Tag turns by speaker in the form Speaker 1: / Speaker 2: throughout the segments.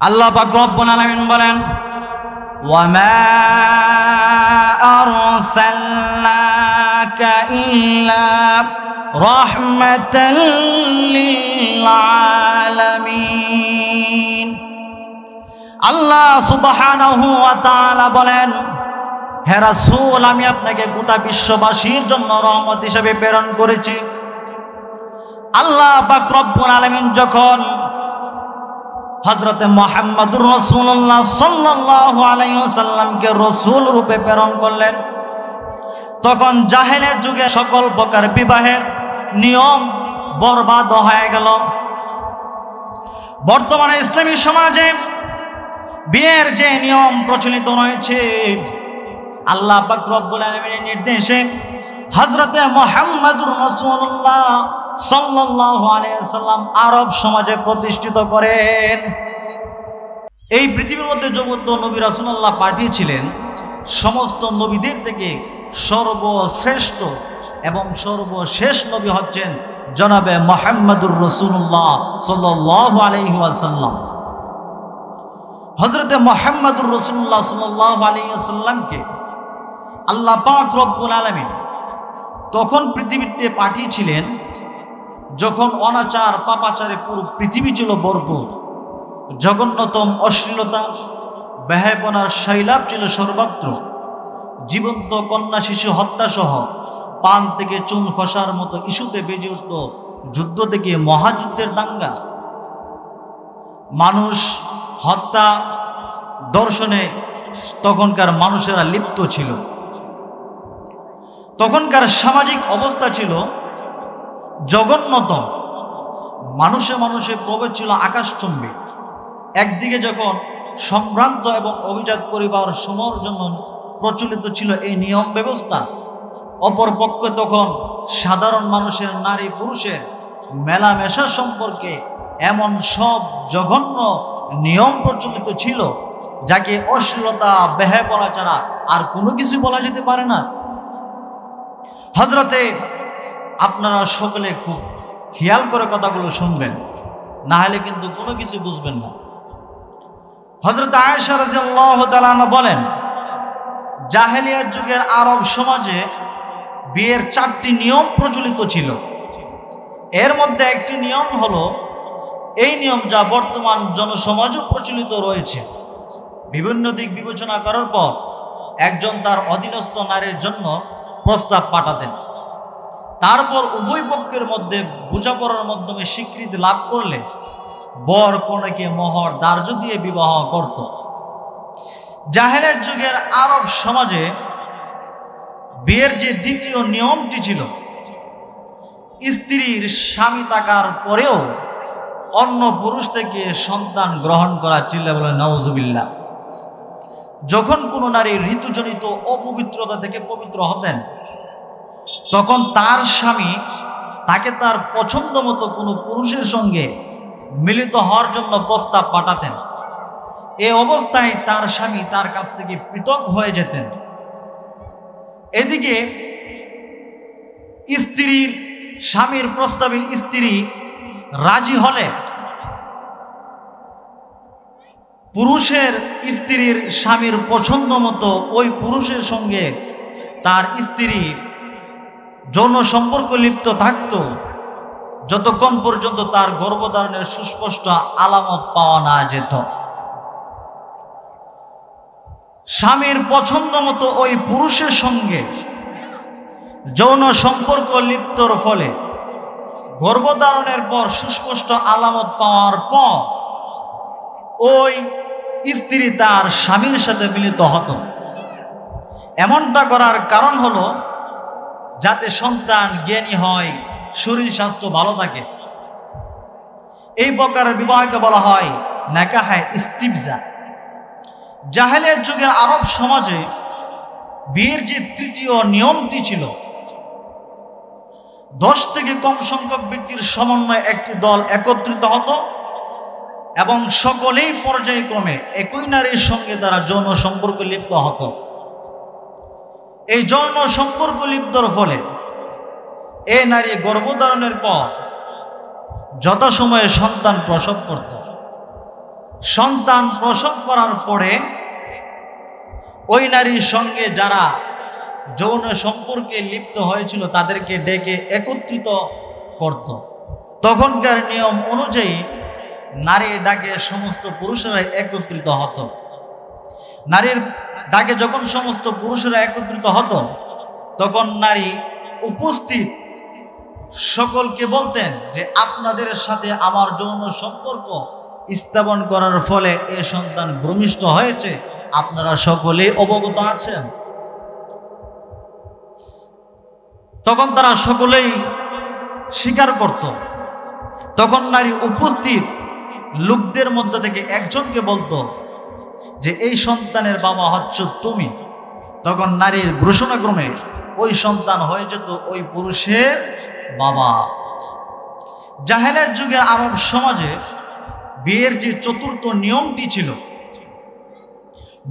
Speaker 1: আল্লাহ পাক রব্বুল আলামিন বলেন, ওয়ামা আরসালনাকা ইল্লা রাহমাতাল লিল আলামিন। আল্লাহ সুবহানাহু ওয়া তাআলা বলেন, হে রাসূল, আমি আপনাকে গোটা বিশ্ববাসীর জন্য রহমত হিসেবে প্রেরণ করেছি। আল্লাহ পাক রব্বুল আলামিন যখন হযরতে মুহাম্মদুর রাসূলুল্লাহ সাল্লাল্লাহু আলাইহি ওয়াসাল্লামকে রাসূল রূপে প্রেরণ করলেন, তখন জাহেলের যুগে সকল প্রকার বিবাহের নিয়ম বরবাদ হয়ে গেল। বর্তমানে ইসলামী সমাজে বিয়ের যে নিয়ম প্রচলিত রয়েছে, আল্লাহ পাক রব্বুল আলামিনের নির্দেশে হযরতে মুহাম্মদুর রাসূলুল্লাহ সাল্লাল্লাহু আলাইহি ওয়াসাল্লাম আরব সমাজে প্রতিষ্ঠিত করেন। এই পৃথিবীর মধ্যে যত নবী রাসূলুল্লাহ পাঠিয়েছিলেন, সমস্ত নবীদের থেকে সর্বশ্রেষ্ঠ এবং সর্বশেষ নবী হচ্ছেন জনাবে মুহাম্মদুর রাসূলুল্লাহ সাল্লাল্লাহু আলাইহি ওয়াসাল্লাম। হযরতে মুহাম্মদুর রাসূলুল্লাহ সাল্লাল্লাহু আলাইহি ওয়াসাল্লামকে আল্লাহ পাক রব্বুল আলামিন তখন পৃথিবীতে পাঠিয়েছিলেন যখন অনাচার পাপাচারে পুরো পৃথিবী ছিল ভরপুর, জঘন্যতম অশ্লীলতা বেহায়াপনার শৈলাভ ছিল সর্বত্র, জীবন্ত কন্যা শিশু হত্যা সহ পান থেকে চুন খসার মতো ইস্যুতে বেজে উঠল যুদ্ধ থেকে মহাযুদ্ধের দাঙ্গা। মানুষ হত্যা দর্শনে তখনকার মানুষেরা লিপ্ত ছিল। তখনকার সামাজিক অবস্থা ছিল জঘন্যতম, মানুষে মানুষে প্রভেদ ছিল আকাশচুম্বী। একদিকে যখন সম্ভ্রান্ত এবং অভিজাত পরিবার সমূহের জন্য প্রচলিত ছিল এই নিয়ম ব্যবস্থা, অপরপক্ষে তখন সাধারণ মানুষের নারী পুরুষের মেলামেশা সম্পর্কে এমন সব জঘন্য নিয়ম প্রচলিত ছিল যাকে অশ্লীলতা বেহায়াপনা ছাড়া আর কোনো কিছু বলা যেতে পারে না। হযরতে, আপনারা সকলে খুব খেয়াল করে কথাগুলো শুনবেন, না হলে কিন্তু কোনো কিছু বুঝবেন না। হযরত আয়েশা রাদিয়াল্লাহু তাআলা বলেন, জাহেলিয়াত যুগের আরব সমাজে বিয়ের 4টি নিয়ম প্রচলিত ছিল। এর মধ্যে একটি নিয়ম হলো এই নিয়ম যা বর্তমান জনসমাজও প্রচলিত রয়েছে। বিভিন্ন দিক বিবেচনা করার পর একজন তার অধীনস্থ নারীর জন্য প্রস্তাব পাঠাতেন, তারপর উভয় পক্ষের মধ্যে বোঝাপড়ার মাধ্যমে স্বীকৃতি লাভ করলে বর কনেকে মোহর ধার্য দিয়ে বিবাহ করত। জাহেলের যুগের আরব সমাজে বিয়ের যে দ্বিতীয় নিয়মটি ছিল, স্ত্রীর স্বামী থাকার পরেও অন্য পুরুষ থেকে সন্তান গ্রহণ করা ছিল বলে নাউজুবিল্লাহ। যখন কোনো নারী ঋতুজনিত অপবিত্রতা থেকে পবিত্র হতেন, তখন তার স্বামী তাকে তার পছন্দ মতো কোনো পুরুষের সঙ্গে মিলিত হওয়ার জন্য প্রস্তাব পাঠাতেন। এই অবস্থায় তার স্বামী তার কাছ থেকে পৃথক হয়ে যেতেন। এদিকে স্ত্রীর স্বামীর প্রস্তাবে স্ত্রী রাজি হলে পুরুষের স্ত্রীর স্বামীর পছন্দ মতো ওই পুরুষের সঙ্গে তার স্ত্রী যৌন সম্পর্ক লিপ্ত থাকত যতক্ষণ পর্যন্ত তার গর্ভধারণের সুস্পষ্ট আলামত পাওয়া না যেত। স্বামীর পছন্দ মতো ওই পুরুষের সঙ্গে যৌন সম্পর্ক লিপ্তর ফলে গর্ভধারণের পর সুস্পষ্ট আলামত পাওয়ার পর ওই স্ত্রী তার স্বামীর সাথে মিলিত হতো। এমনটা করার কারণ হলো যাতে সন্তান জ্ঞানী হয়, শরীর স্বাস্থ্য ভালো থাকে। এই প্রকারের বিবাহকে বলা হয় নিকাহে ইস্তিবজা। জাহেলিয়াত যুগের আরব সমাজে বিয়ের যে তৃতীয় নিয়মটি ছিল, 10 থেকে কম সংখ্যক ব্যক্তির সমন্বয়ে একটি দল একত্রিত হতো এবং সকলেই পর্যায়ক্রমে একই নারীর সঙ্গে তারা যৌন সম্পর্ক লিপ্ত হতো। এই যৌন সম্পর্ক লিপ্তর ফলে এই নারী গর্ভধারণের পর যথাসময়ে সন্তান প্রসব করত। সন্তান প্রসব করার পরে ওই নারীর সঙ্গে যারা যৌন সম্পর্কে লিপ্ত হয়েছিল তাদেরকে ডেকে একত্রিত করত। তখনকার নিয়ম অনুযায়ী নারীর ডাকে সমস্ত পুরুষেরা একত্রিত হতো। নারীর ডাকে যখন সমস্ত পুরুষেরা একত্রিত হতো তখন নারী উপস্থিত সকলকে বলতেন যে আপনাদের সাথে আমার যৌন সম্পর্ক স্থাপন করার ফলে এ সন্তান ভূমিষ্ঠ হয়েছে, আপনারা সকলেই অবগত আছেন। তখন তারা সকলেই স্বীকার করত। তখন নারী উপস্থিত লোকদের মধ্যে থেকে একজনকে বলতো যে এই সন্তানের বাবা হচ্ছ তুমি। তখন নারীর ঘোষণাক্রমে ওই সন্তান হয়ে যেত ওই পুরুষের বাবা। জাহেলের যুগে আরব সমাজে বিয়ের যে চতুর্থ নিয়মটি ছিল,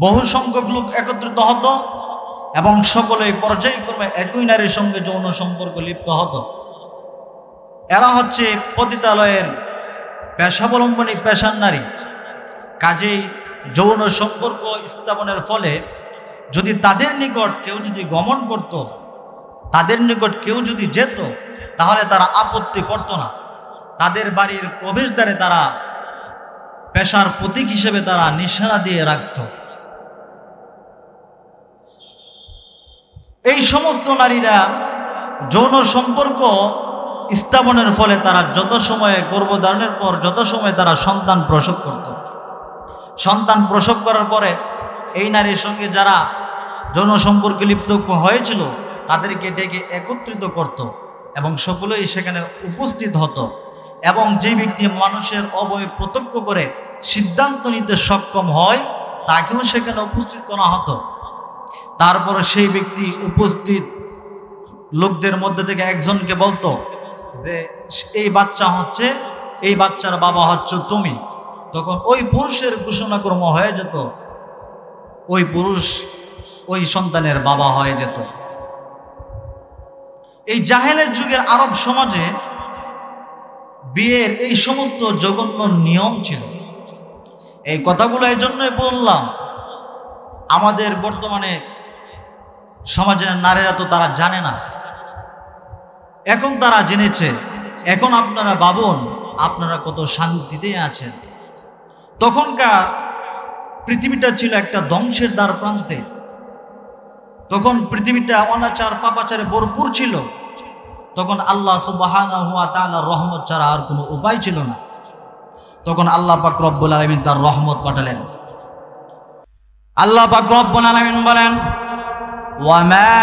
Speaker 1: বহু সংখ্যক লোক একত্রিত হতো এবং সকলে পর্যায়ক্রমে একই নারীর সঙ্গে যৌন সম্পর্ক লিপ্ত হতো। এরা হচ্ছে পতিতালয়ের পেশাবলম্বনী পেশার নারী। কাজেই যৌন সম্পর্ক স্থাপনের ফলে যদি তাদের নিকট কেউ যদি গমন করত, তাদের নিকট কেউ যদি যেত, তাহলে তারা আপত্তি করত না। তাদের বাড়ির প্রবেশদ্বারে তারা পেশার প্রতীক হিসেবে তারা নিশানা দিয়ে রাখত। এই সমস্ত নারীরা যৌন সম্পর্ক স্থাপনের ফলে তারা যত সময়ে গর্ভধারণের পর যত সময় তারা সন্তান প্রসব করত, সন্তান প্রসব করার পরে এই নারীর সঙ্গে যারা যৌন সম্পর্কে লিপ্ত হয়েছিল তাদেরকে ডেকে একত্রিত করত এবং সকলেই সেখানে উপস্থিত হতো। এবং যে ব্যক্তি মানুষের অবয়ব প্রত্যক্ষ করে সিদ্ধান্ত নিতে সক্ষম হয় তাকেও সেখানে উপস্থিত করা হতো। তারপরে সেই ব্যক্তি উপস্থিত লোকদের মধ্যে থেকে একজনকে বলতো যে এই বাচ্চা হচ্ছে, এই বাচ্চার বাবা হচ্ছে তুমি। তখন ওই পুরুষের ঘোষণাক্রম হয়ে যেত, ওই পুরুষ ওই সন্তানের বাবা হয়ে যেত। এই জাহেলের যুগের আরব সমাজে বিয়ের এই সমস্ত জঘন্য নিয়ম ছিল। এই কথাগুলো এই জন্যই বললাম, আমাদের বর্তমানে সমাজের নারীরা তো তারা জানে না, এখন তারা জেনেছে। এখন আপনারা ভাবুন আপনারা কত শান্তিতে আছেন। তখনকার পৃথিবীটা ছিল একটা ধ্বংসের দ্বার প্রান্তে। তখন পৃথিবীটা অনাচার পাপাচারে ভরপুর ছিল। তখন আল্লাহ সুবহানাহু ওয়া তাআলার রহমত ছাড়া আর কোনো উপায় ছিল না। তখন আল্লাহ পাক রব্বুল আলামিন তার রহমত পাঠালেন। আল্লাহ পাক রব্বুল আলামিন বলেন, ওয়ামা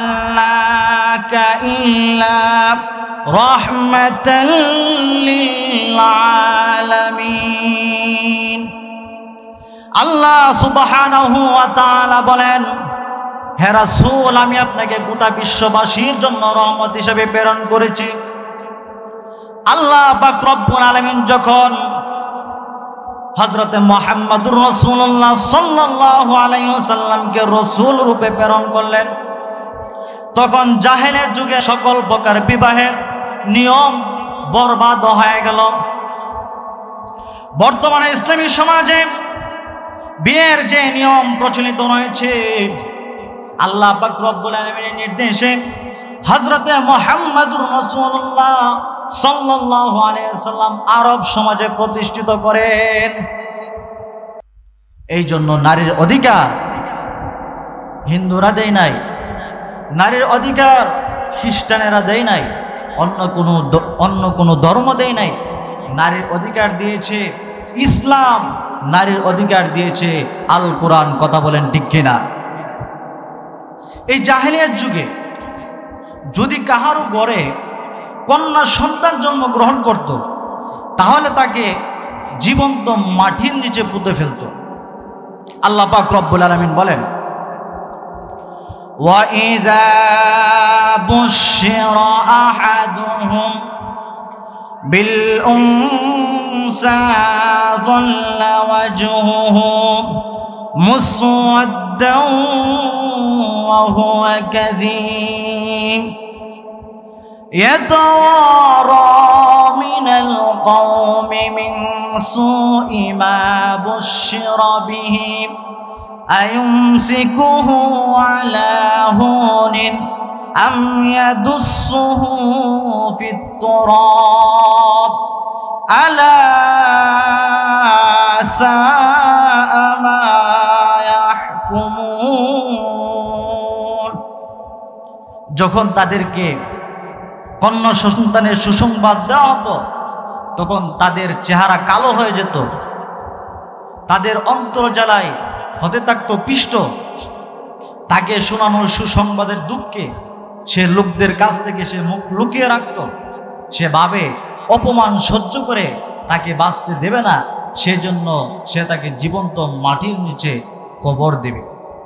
Speaker 1: আরসালনাকা ইল্লা রাহমাতাল লিল আলামিন। আল্লাহ সুবহানাহু ওয়া তাআলা বলেন, হে রাসূল, আমি আপনাকে গোটা বিশ্ববাসীর জন্য রহমত হিসেবে প্রেরণ করেছি। আল্লাহ পাক রব্বুল আলামিন যখন হযরতে মুহাম্মদুর রাসূলুল্লাহ সাল্লাল্লাহু আলাইহি ওয়াসাল্লামকে রাসূল রূপে প্রেরণ করলেন, তখন জাহেলের যুগে সকল প্রকার বিবাহের নিয়ম বরবাদ হয়ে গেল। বর্তমানে ইসলামী সমাজে বিয়ের যে নিয়ম প্রচলিত রয়েছে, আল্লাহ পাক রব্বুল আলামিনের নির্দেশে হযরতে মুহাম্মদুর রাসূলুল্লাহ সাল্লাল্লাহু আলাইহি ওয়াসাল্লাম আরব সমাজে প্রতিষ্ঠিত করেন। এই জন্য নারীর অধিকার হিন্দুরা দেয় নাই, নারীর অধিকার খ্রিস্টানেরা দেয় নাই, অন্য কোনো ধর্ম দেয় নাই। নারীর অধিকার দিয়েছে ইসলাম, নারীর অধিকার দিয়েছে আল কোরআন। কথা বলেন ঠিক কিনা? এই জাহেলিয়াত যুগে যদি কাহারও ঘরে কন্যা সন্তান জন্মগ্রহণ করত, তাহলে তাকে জীবন্ত মাটির নিচে পুঁতে ফেলত। আল্লাহ পাক রব্বুল আলামিন বলেন, وَإِذَا بُشِّرَ أَحَدُهُمْ بِالْأُنثَى ظَلَّ وَجْهُهُ مُسْوَدًّا وَهُوَ كَظِيمٌ يَتَوَارَى من القوم من سوء ما بشر به أيمسكه على هون أم يدسه في التراب ألا ساء ما يحكمون যখন তাদেরকে কন্যা সন্তানের সুসংবাদ দেওয়া হতো তখন তাদের চেহারা কালো হয়ে যেত, তাদের অন্তর্জালায় হতে থাকতো পিষ্ট। তাকে শোনানোর সুসংবাদের দুঃখে সে লোকদের কাছ থেকে সে মুখ লুকিয়ে রাখত। সে ভাবে অপমান সহ্য করে তাকে বাঁচতে দেবে না, সেজন্য সে তাকে জীবন্ত মাটির নিচে কবর দেবে।